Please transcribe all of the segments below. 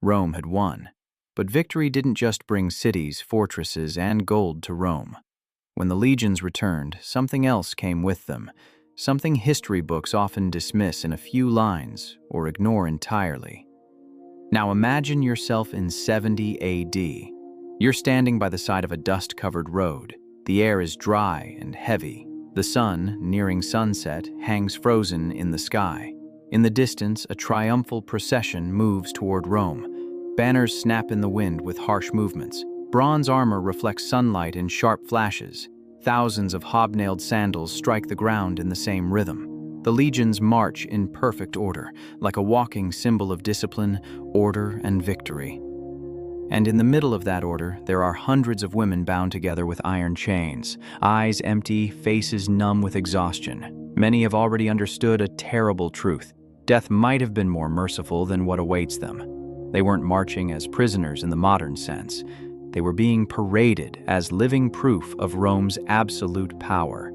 Rome had won. But victory didn't just bring cities, fortresses, and gold to Rome. When the legions returned, something else came with them, something history books often dismiss in a few lines or ignore entirely. Now imagine yourself in 70 AD. You're standing by the side of a dust-covered road. The air is dry and heavy. The sun, nearing sunset, hangs frozen in the sky. In the distance, a triumphal procession moves toward Rome. Banners snap in the wind with harsh movements. Bronze armor reflects sunlight in sharp flashes. Thousands of hobnailed sandals strike the ground in the same rhythm. The legions march in perfect order, like a walking symbol of discipline, order, and victory. And in the middle of that order, there are hundreds of women bound together with iron chains, eyes empty, faces numb with exhaustion. Many have already understood a terrible truth. Death might have been more merciful than what awaits them. They weren't marching as prisoners in the modern sense. They were being paraded as living proof of Rome's absolute power.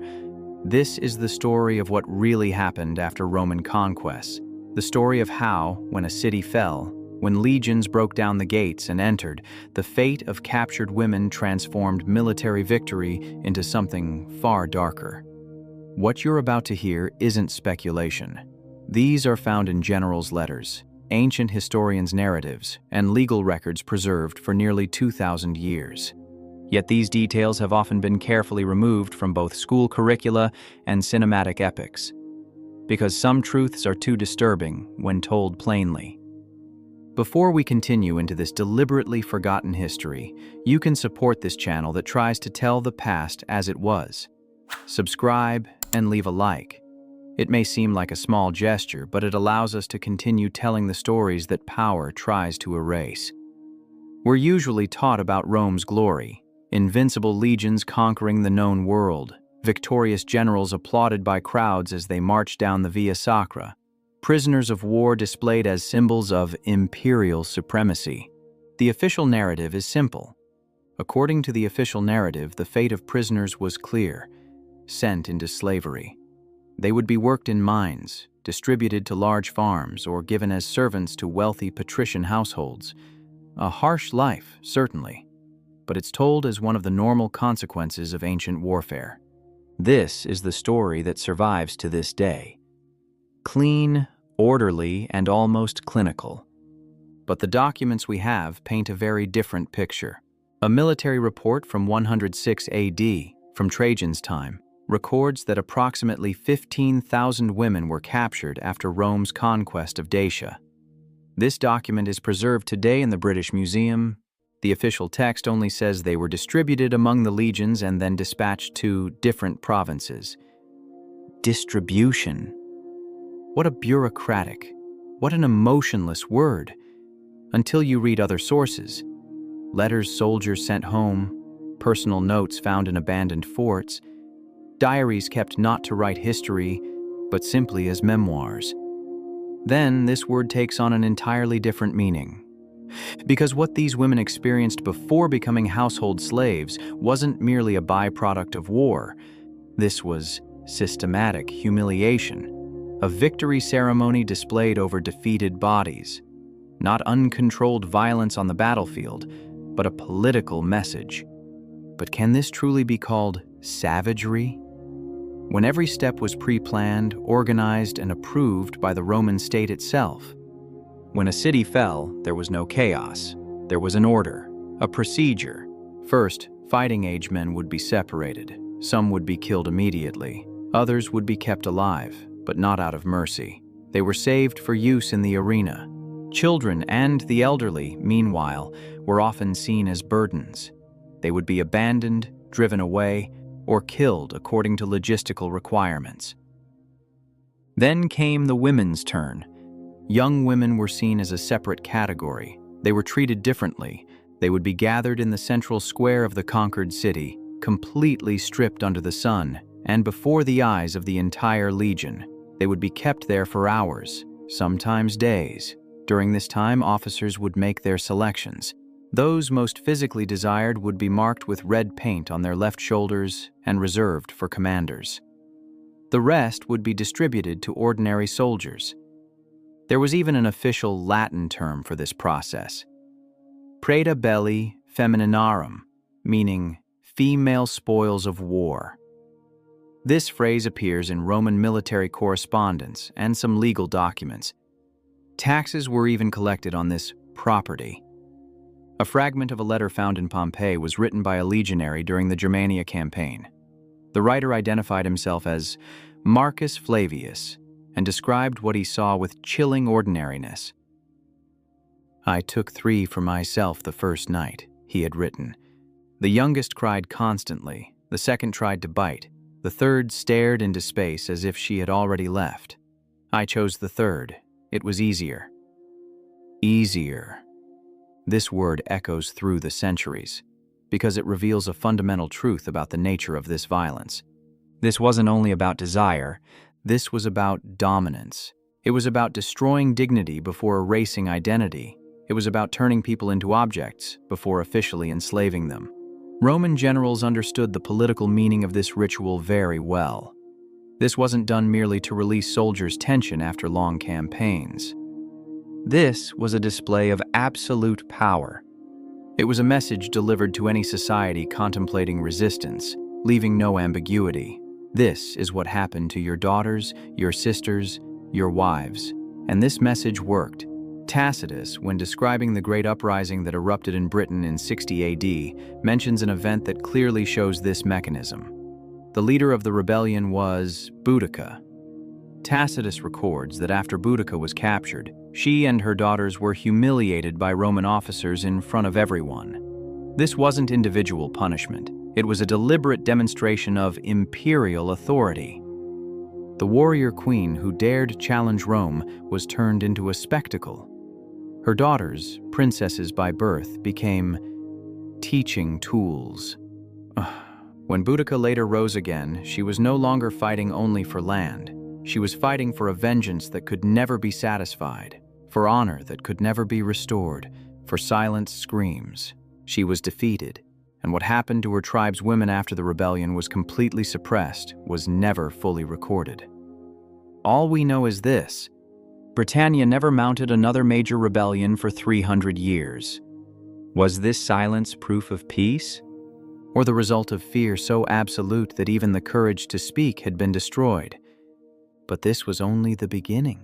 This is the story of what really happened after Roman conquests, the story of how, when a city fell, when legions broke down the gates and entered, the fate of captured women transformed military victory into something far darker. What you're about to hear isn't speculation. These are found in generals' letters, ancient historians' narratives, and legal records preserved for nearly 2,000 years. Yet these details have often been carefully removed from both school curricula and cinematic epics, because some truths are too disturbing when told plainly. Before we continue into this deliberately forgotten history, you can support this channel that tries to tell the past as it was. Subscribe and leave a like. It may seem like a small gesture, but it allows us to continue telling the stories that power tries to erase. We're usually taught about Rome's glory, invincible legions conquering the known world, victorious generals applauded by crowds as they marched down the Via Sacra, prisoners of war displayed as symbols of imperial supremacy. The official narrative is simple. According to the official narrative, the fate of prisoners was clear: sent into slavery. They would be worked in mines, distributed to large farms, or given as servants to wealthy patrician households. A harsh life, certainly, but it's told as one of the normal consequences of ancient warfare. This is the story that survives to this day. Clean, orderly, and almost clinical. But the documents we have paint a very different picture. A military report from 106 AD, from Trajan's time, records that approximately 15,000 women were captured after Rome's conquest of Dacia. This document is preserved today in the British Museum. The official text only says they were distributed among the legions and then dispatched to different provinces. Distribution. What a bureaucratic, what an emotionless word. Until you read other sources. Letters soldiers sent home, personal notes found in abandoned forts, diaries kept not to write history, but simply as memoirs. Then this word takes on an entirely different meaning. Because what these women experienced before becoming household slaves wasn't merely a byproduct of war. This was systematic humiliation. A victory ceremony displayed over defeated bodies. Not uncontrolled violence on the battlefield, but a political message. But can this truly be called savagery? When every step was pre-planned, organized, and approved by the Roman state itself. When a city fell, there was no chaos. There was an order, a procedure. First, fighting-age men would be separated. Some would be killed immediately. Others would be kept alive, but not out of mercy. They were saved for use in the arena. Children and the elderly, meanwhile, were often seen as burdens. They would be abandoned, driven away, or killed according to logistical requirements. Then came the women's turn. Young women were seen as a separate category. They were treated differently. They would be gathered in the central square of the conquered city, completely stripped under the sun, and before the eyes of the entire legion. They would be kept there for hours, sometimes days. During this time, officers would make their selections. Those most physically desired would be marked with red paint on their left shoulders and reserved for commanders. The rest would be distributed to ordinary soldiers. There was even an official Latin term for this process, praeda belli femininarum, meaning female spoils of war. This phrase appears in Roman military correspondence and some legal documents. Taxes were even collected on this property. A fragment of a letter found in Pompeii was written by a legionary during the Germania campaign. The writer identified himself as Marcus Flavius and described what he saw with chilling ordinariness. "I took 3 for myself the first night," he had written. "The youngest cried constantly, the second tried to bite, the third stared into space as if she had already left. I chose the third. It was easier." Easier. This word echoes through the centuries, because it reveals a fundamental truth about the nature of this violence. This wasn't only about desire, this was about dominance. It was about destroying dignity before erasing identity. It was about turning people into objects before officially enslaving them. Roman generals understood the political meaning of this ritual very well. This wasn't done merely to release soldiers' tension after long campaigns. This was a display of absolute power. It was a message delivered to any society contemplating resistance, leaving no ambiguity. This is what happened to your daughters, your sisters, your wives. And this message worked. Tacitus, when describing the great uprising that erupted in Britain in 60 AD, mentions an event that clearly shows this mechanism. The leader of the rebellion was Boudica. Tacitus records that after Boudica was captured, she and her daughters were humiliated by Roman officers in front of everyone. This wasn't individual punishment. It was a deliberate demonstration of imperial authority. The warrior queen who dared challenge Rome was turned into a spectacle. Her daughters, princesses by birth, became teaching tools. When Boudica later rose again, she was no longer fighting only for land. She was fighting for a vengeance that could never be satisfied, for honor that could never be restored, for silenced screams. She was defeated, and what happened to her tribe's women after the rebellion was completely suppressed, was never fully recorded. All we know is this: Britannia never mounted another major rebellion for 300 years. Was this silence proof of peace? Or the result of fear so absolute that even the courage to speak had been destroyed? But this was only the beginning.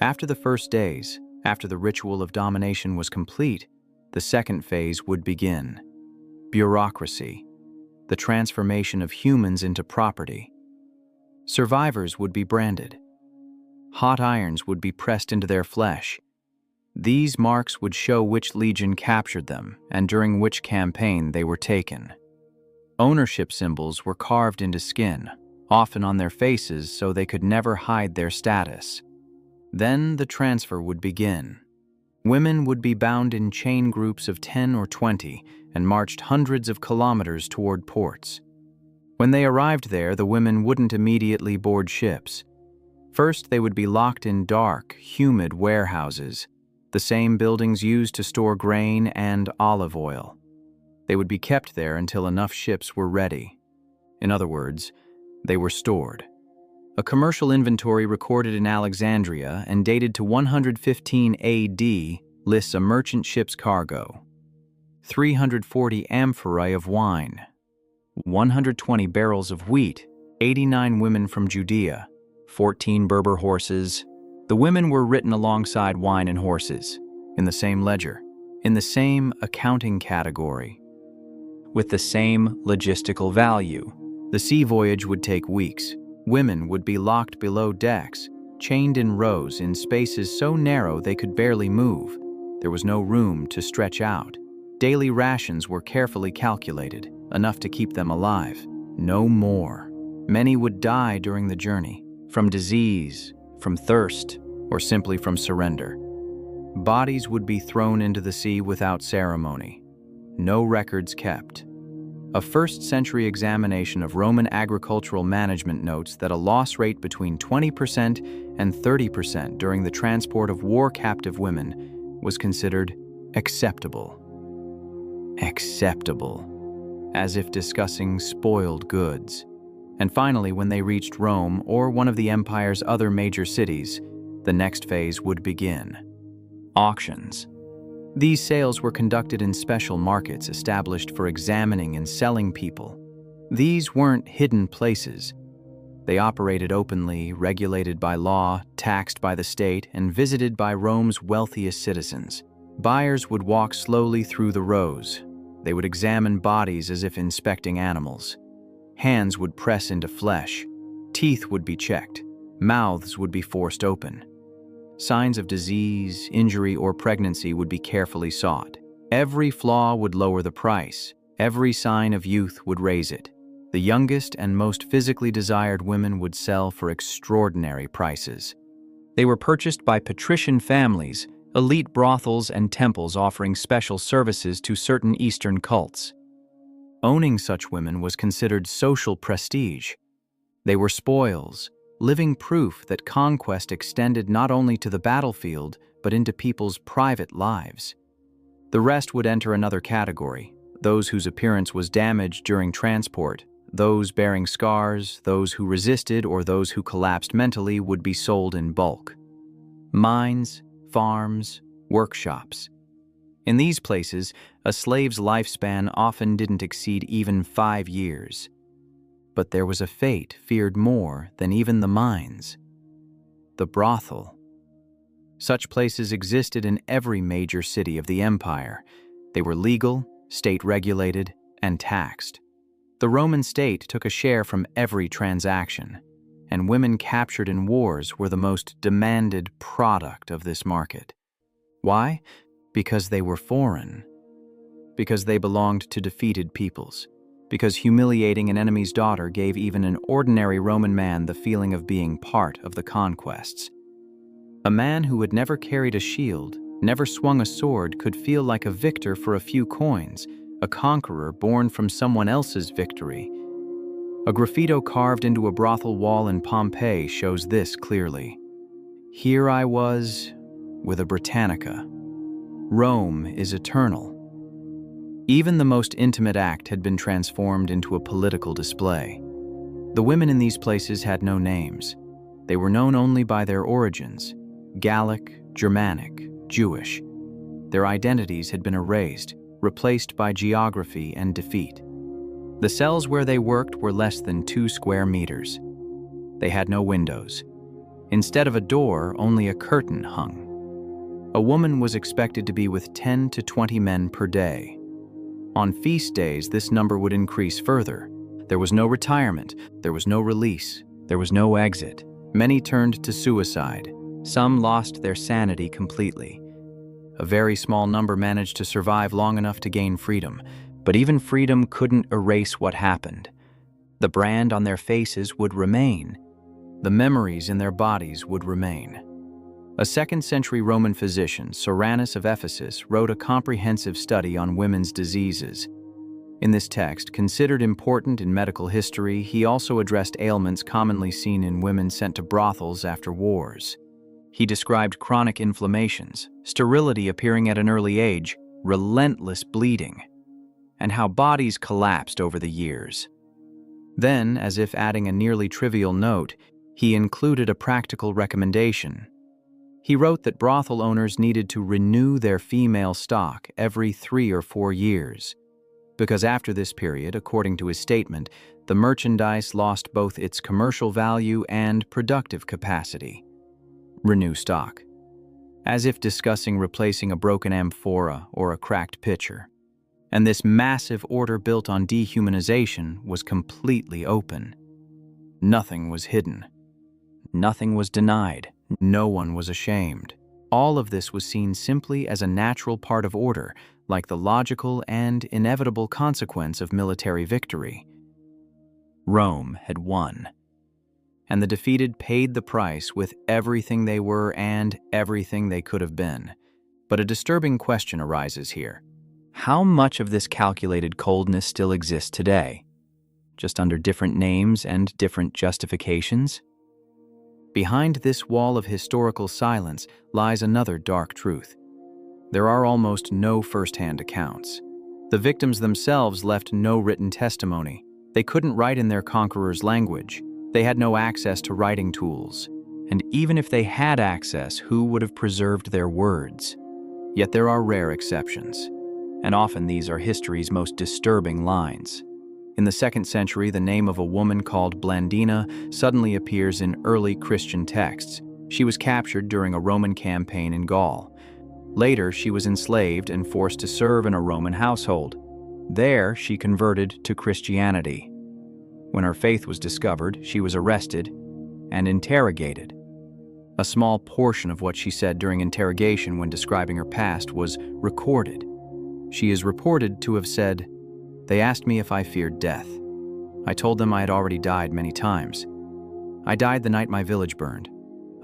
After the first days, after the ritual of domination was complete, the second phase would begin. Bureaucracy, the transformation of humans into property. Survivors would be branded. Hot irons would be pressed into their flesh. These marks would show which legion captured them and during which campaign they were taken. Ownership symbols were carved into skin, often on their faces so they could never hide their status. Then the transfer would begin. Women would be bound in chain groups of 10 or 20 and marched hundreds of kilometers toward ports. When they arrived there, the women wouldn't immediately board ships. First, they would be locked in dark, humid warehouses, the same buildings used to store grain and olive oil. They would be kept there until enough ships were ready. In other words, they were stored. A commercial inventory recorded in Alexandria and dated to 115 AD lists a merchant ship's cargo: 340 amphorae of wine, 120 barrels of wheat, 89 women from Judea, 14 Berber horses. The women were written alongside wine and horses, in the same ledger, in the same accounting category, with the same logistical value. The sea voyage would take weeks. Women would be locked below decks, chained in rows in spaces so narrow they could barely move. There was no room to stretch out. Daily rations were carefully calculated, enough to keep them alive. No more. Many would die during the journey, from disease, from thirst, or simply from surrender. Bodies would be thrown into the sea without ceremony. No records kept. A first-century examination of Roman agricultural management notes that a loss rate between 20% and 30% during the transport of war captive women was considered acceptable. Acceptable, as if discussing spoiled goods. And finally, when they reached Rome or one of the empire's other major cities, The next phase would begin. Auctions. These sales were conducted in special markets established for examining and selling people. These weren't hidden places. They operated openly, regulated by law, taxed by the state, and visited by Rome's wealthiest citizens. Buyers would walk slowly through the rows. They would examine bodies as if inspecting animals. Hands would press into flesh. Teeth would be checked. Mouths would be forced open. Signs of disease, injury, or pregnancy would be carefully sought. Every flaw would lower the price. Every sign of youth would raise it. The youngest and most physically desired women would sell for extraordinary prices. They were purchased by patrician families, elite brothels, and temples offering special services to certain Eastern cults. Owning such women was considered social prestige. They were spoils, living proof that conquest extended not only to the battlefield, but into people's private lives. The rest would enter another category, those whose appearance was damaged during transport. Those bearing scars, those who resisted, or those who collapsed mentally would be sold in bulk. Mines, farms, workshops. In these places, a slave's lifespan often didn't exceed even 5 years. But there was a fate feared more than even the mines: the brothel. Such places existed in every major city of the empire. They were legal, state-regulated, and taxed. The Roman state took a share from every transaction, and women captured in wars were the most demanded product of this market. Why? Because they were foreign. Because they belonged to defeated peoples. Because humiliating an enemy's daughter gave even an ordinary Roman man the feeling of being part of the conquests. A man who had never carried a shield, never swung a sword, could feel like a victor for a few coins, a conqueror born from someone else's victory. A graffito carved into a brothel wall in Pompeii shows this clearly. Here I was with a Britannica. Rome is eternal. Even the most intimate act had been transformed into a political display. The women in these places had no names. They were known only by their origins: Gallic, Germanic, Jewish. Their identities had been erased, replaced by geography and defeat. The cells where they worked were less than 2 square meters. They had no windows. Instead of a door, only a curtain hung. A woman was expected to be with 10 to 20 men per day. On feast days, this number would increase further. There was no retirement, there was no release, there was no exit. Many turned to suicide. Some lost their sanity completely. A very small number managed to survive long enough to gain freedom, but even freedom couldn't erase what happened. The brand on their faces would remain. The memories in their bodies would remain. A 2nd-century Roman physician, Soranus of Ephesus, wrote a comprehensive study on women's diseases. In this text, considered important in medical history, he also addressed ailments commonly seen in women sent to brothels after wars. He described chronic inflammations, sterility appearing at an early age, relentless bleeding, and how bodies collapsed over the years. Then, as if adding a nearly trivial note, he included a practical recommendation. He wrote that brothel owners needed to renew their female stock every 3 or 4 years, because after this period, according to his statement, the merchandise lost both its commercial value and productive capacity. Renew stock. As if discussing replacing a broken amphora or a cracked pitcher. And this massive order built on dehumanization was completely open. Nothing was hidden. Nothing was denied. No one was ashamed. All of this was seen simply as a natural part of order, like the logical and inevitable consequence of military victory. Rome had won. And the defeated paid the price with everything they were and everything they could have been. But a disturbing question arises here. How much of this calculated coldness still exists today? Just under different names and different justifications? Behind this wall of historical silence lies another dark truth. There are almost no first-hand accounts. The victims themselves left no written testimony. They couldn't write in their conqueror's language. They had no access to writing tools. And even if they had access, who would have preserved their words? Yet there are rare exceptions, and often these are history's most disturbing lines. In the 2nd century, the name of a woman called Blandina suddenly appears in early Christian texts. She was captured during a Roman campaign in Gaul. Later, she was enslaved and forced to serve in a Roman household. There, she converted to Christianity. When her faith was discovered, she was arrested and interrogated. A small portion of what she said during interrogation when describing her past was recorded. She is reported to have said, "They asked me if I feared death. I told them I had already died many times. I died the night my village burned.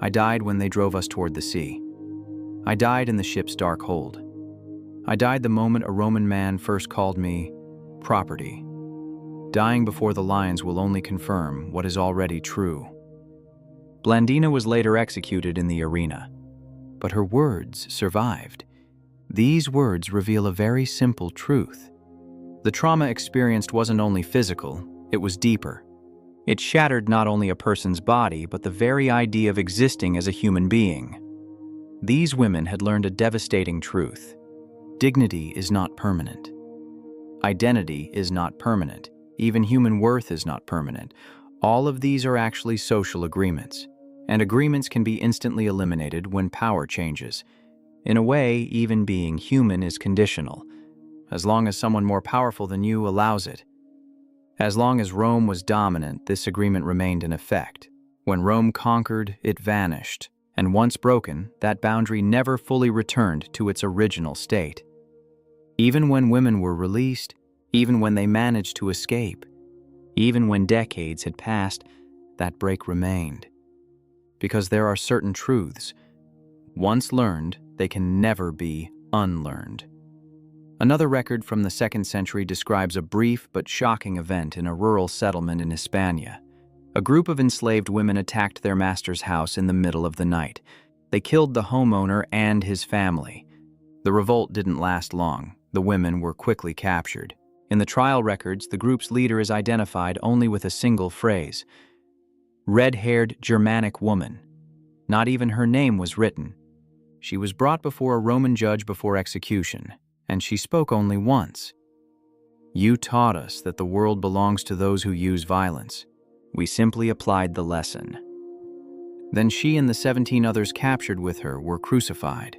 I died when they drove us toward the sea. I died in the ship's dark hold. I died the moment a Roman man first called me property. Dying before the lions will only confirm what is already true." Blandina was later executed in the arena, but her words survived. These words reveal a very simple truth. The trauma experienced wasn't only physical, it was deeper. It shattered not only a person's body, but the very idea of existing as a human being. These women had learned a devastating truth. Dignity is not permanent. Identity is not permanent. Even human worth is not permanent. All of these are actually social agreements, and agreements can be instantly eliminated when power changes. In a way, even being human is conditional, as long as someone more powerful than you allows it. As long as Rome was dominant, this agreement remained in effect. When Rome conquered, it vanished, and once broken, that boundary never fully returned to its original state. Even when women were released, even when they managed to escape, even when decades had passed, that break remained. Because there are certain truths, once learned, they can never be unlearned. Another record from the 2nd century describes a brief but shocking event in a rural settlement in Hispania. A group of enslaved women attacked their master's house in the middle of the night. They killed the homeowner and his family. The revolt didn't last long. The women were quickly captured. In the trial records, the group's leader is identified only with a single phrase: red-haired Germanic woman. Not even her name was written. She was brought before a Roman judge before execution, and she spoke only once. "You taught us that the world belongs to those who use violence. We simply applied the lesson." Then she and the 17 others captured with her were crucified.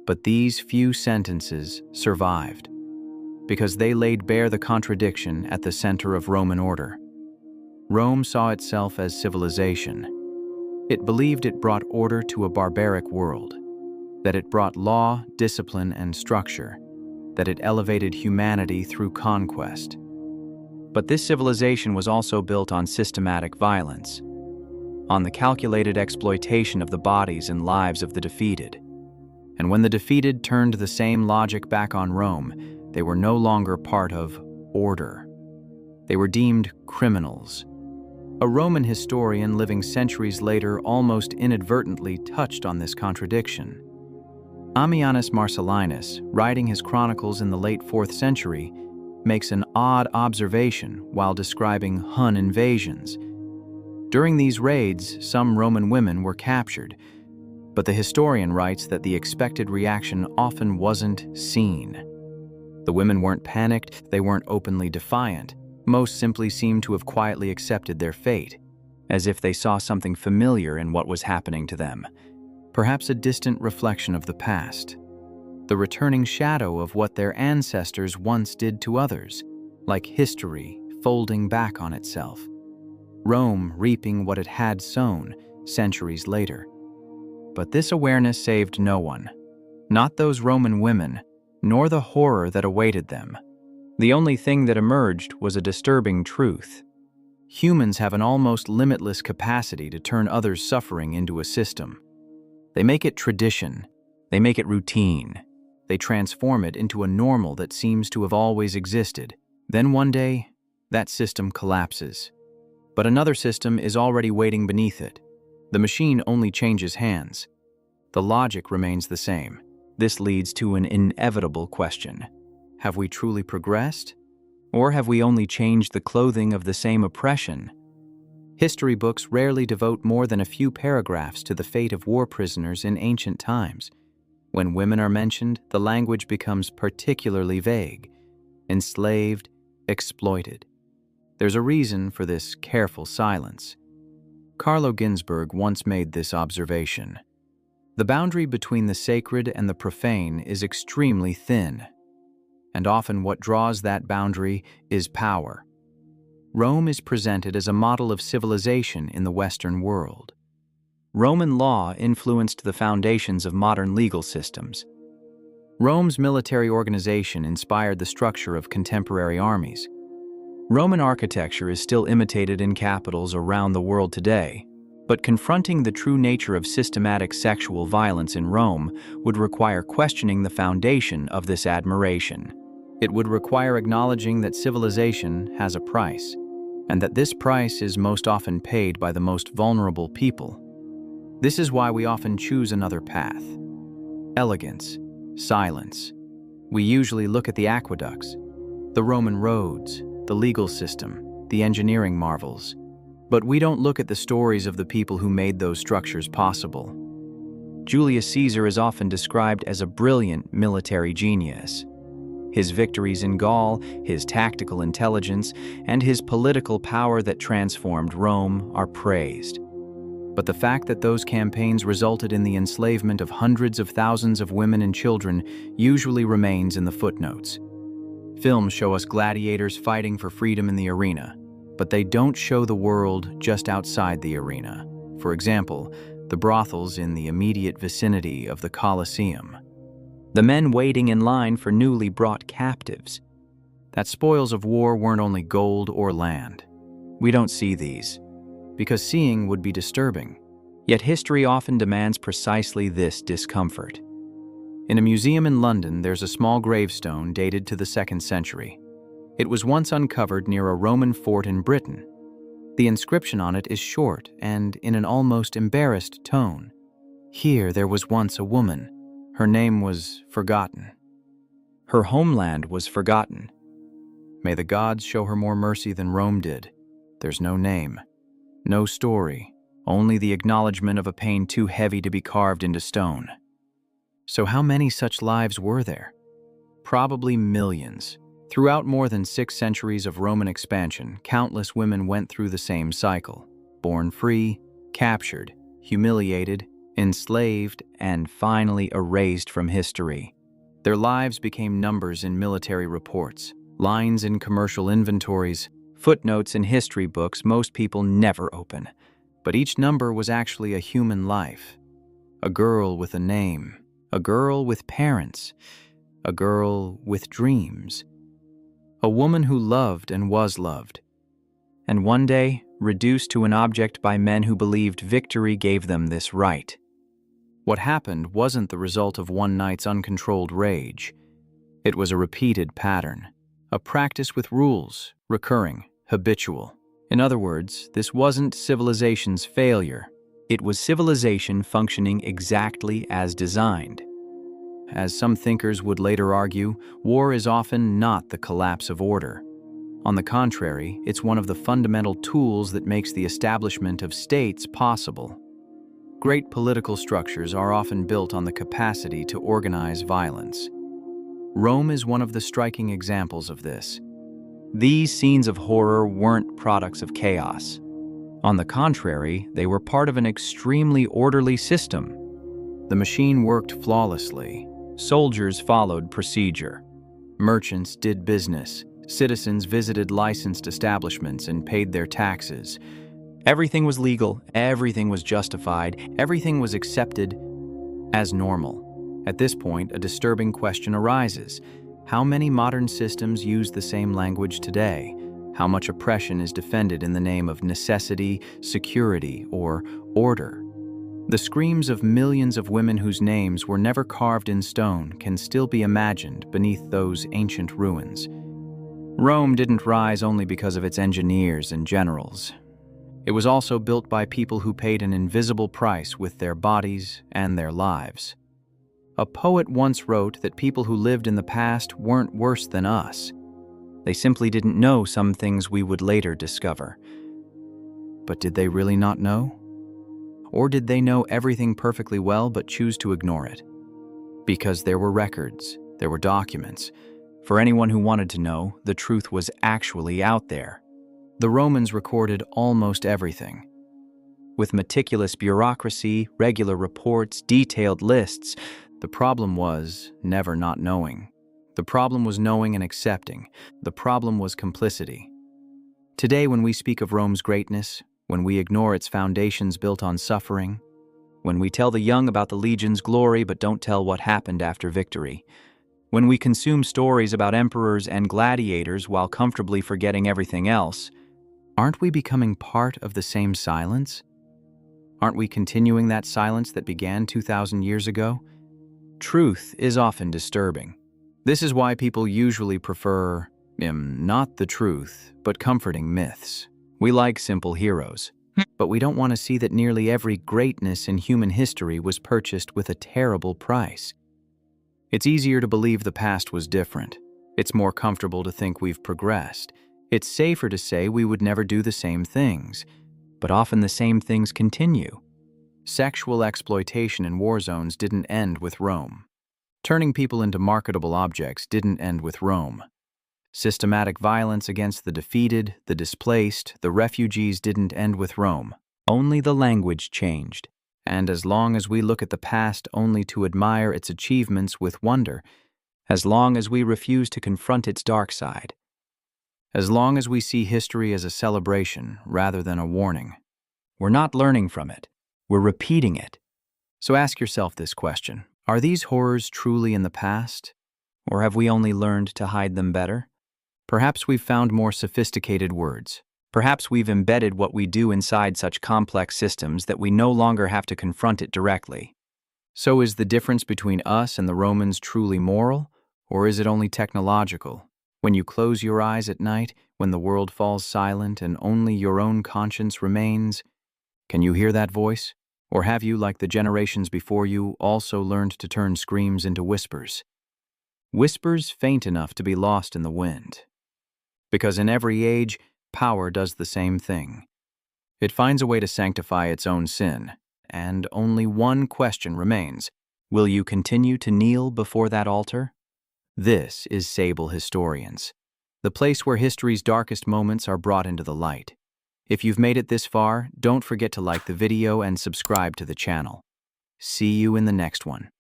But these few sentences survived, because they laid bare the contradiction at the center of Roman order. Rome saw itself as civilization. It believed it brought order to a barbaric world, that it brought law, discipline, and structure, that it elevated humanity through conquest. But this civilization was also built on systematic violence, on the calculated exploitation of the bodies and lives of the defeated. And when the defeated turned the same logic back on Rome, they were no longer part of order. They were deemed criminals. A Roman historian living centuries later almost inadvertently touched on this contradiction. Ammianus Marcellinus, writing his chronicles in the late 4th century, makes an odd observation while describing Hun invasions. During these raids, some Roman women were captured, but the historian writes that the expected reaction often wasn't seen. The women weren't panicked, they weren't openly defiant. Most simply seemed to have quietly accepted their fate, as if they saw something familiar in what was happening to them, perhaps a distant reflection of the past, the returning shadow of what their ancestors once did to others, like history folding back on itself, Rome reaping what it had sown centuries later. But this awareness saved no one, not those Roman women, nor the horror that awaited them. The only thing that emerged was a disturbing truth. Humans have an almost limitless capacity to turn others' suffering into a system. They make it tradition, they make it routine, they transform it into a normal that seems to have always existed. Then one day, that system collapses. But another system is already waiting beneath it. The machine only changes hands. The logic remains the same. This leads to an inevitable question. Have we truly progressed? Or have we only changed the clothing of the same oppression? History books rarely devote more than a few paragraphs to the fate of war prisoners in ancient times. When women are mentioned, the language becomes particularly vague: enslaved, exploited. There's a reason for this careful silence. Carlo Ginzburg once made this observation: the boundary between the sacred and the profane is extremely thin, and often what draws that boundary is power. Rome is presented as a model of civilization in the Western world. Roman law influenced the foundations of modern legal systems. Rome's military organization inspired the structure of contemporary armies. Roman architecture is still imitated in capitals around the world today, but confronting the true nature of systematic sexual violence in Rome would require questioning the foundation of this admiration. It would require acknowledging that civilization has a price, and that this price is most often paid by the most vulnerable people. This is why we often choose another path: elegance, silence. We usually look at the aqueducts, the Roman roads, the legal system, the engineering marvels. But we don't look at the stories of the people who made those structures possible. Julius Caesar is often described as a brilliant military genius. His victories in Gaul, his tactical intelligence, and his political power that transformed Rome are praised. But the fact that those campaigns resulted in the enslavement of hundreds of thousands of women and children usually remains in the footnotes. Films show us gladiators fighting for freedom in the arena, but they don't show the world just outside the arena. For example, the brothels in the immediate vicinity of the Colosseum. The men waiting in line for newly brought captives. That spoils of war weren't only gold or land. We don't see these, because seeing would be disturbing. Yet history often demands precisely this discomfort. In a museum in London, there's a small gravestone dated to the 2nd century. It was once uncovered near a Roman fort in Britain. The inscription on it is short and in an almost embarrassed tone. Here there was once a woman. Her name was forgotten. Her homeland was forgotten. May the gods show her more mercy than Rome did. There's no name, no story, only the acknowledgement of a pain too heavy to be carved into stone. So how many such lives were there? Probably millions. Throughout more than 6 centuries of Roman expansion, countless women went through the same cycle: born free, captured, humiliated, enslaved, and finally erased from history. Their lives became numbers in military reports, lines in commercial inventories, footnotes in history books most people never open. But each number was actually a human life. A girl with a name, a girl with parents, a girl with dreams. A woman who loved and was loved, and one day reduced to an object by men who believed victory gave them this right. What happened wasn't the result of one night's uncontrolled rage. It was a repeated pattern, a practice with rules, recurring, habitual. In other words, this wasn't civilization's failure. It was civilization functioning exactly as designed. As some thinkers would later argue, war is often not the collapse of order. On the contrary, it's one of the fundamental tools that makes the establishment of states possible. Great political structures are often built on the capacity to organize violence. Rome is one of the striking examples of this. These scenes of horror weren't products of chaos. On the contrary, they were part of an extremely orderly system. The machine worked flawlessly. Soldiers followed procedure. Merchants did business. Citizens visited licensed establishments and paid their taxes. Everything was legal, everything was justified, everything was accepted as normal. At this point, a disturbing question arises. How many modern systems use the same language today? How much oppression is defended in the name of necessity, security, or order? The screams of millions of women whose names were never carved in stone can still be imagined beneath those ancient ruins. Rome didn't rise only because of its engineers and generals. It was also built by people who paid an invisible price with their bodies and their lives. A poet once wrote that people who lived in the past weren't worse than us. They simply didn't know some things we would later discover. But did they really not know? Or did they know everything perfectly well but choose to ignore it? Because there were records, there were documents. For anyone who wanted to know, the truth was actually out there. The Romans recorded almost everything. With meticulous bureaucracy, regular reports, detailed lists, the problem was never not knowing. The problem was knowing and accepting. The problem was complicity. Today, when we speak of Rome's greatness, when we ignore its foundations built on suffering, when we tell the young about the legion's glory but don't tell what happened after victory, when we consume stories about emperors and gladiators while comfortably forgetting everything else, aren't we becoming part of the same silence? Aren't we continuing that silence that began 2,000 years ago? Truth is often disturbing. This is why people usually prefer, not the truth, but comforting myths. We like simple heroes, but we don't want to see that nearly every greatness in human history was purchased with a terrible price. It's easier to believe the past was different. It's more comfortable to think we've progressed. It's safer to say we would never do the same things. But often the same things continue. Sexual exploitation in war zones didn't end with Rome. Turning people into marketable objects didn't end with Rome. Systematic violence against the defeated, the displaced, the refugees didn't end with Rome. Only the language changed. And as long as we look at the past only to admire its achievements with wonder, as long as we refuse to confront its dark side, as long as we see history as a celebration rather than a warning, we're not learning from it, we're repeating it. So ask yourself this question: are these horrors truly in the past? Or have we only learned to hide them better? Perhaps we've found more sophisticated words. Perhaps we've embedded what we do inside such complex systems that we no longer have to confront it directly. So is the difference between us and the Romans truly moral, or is it only technological? When you close your eyes at night, when the world falls silent and only your own conscience remains, can you hear that voice? Or have you, like the generations before you, also learned to turn screams into whispers? Whispers faint enough to be lost in the wind. Because in every age, power does the same thing. It finds a way to sanctify its own sin, and only one question remains: will you continue to kneel before that altar? This is Sable Historians, the place where history's darkest moments are brought into the light. If you've made it this far, don't forget to like the video and subscribe to the channel. See you in the next one.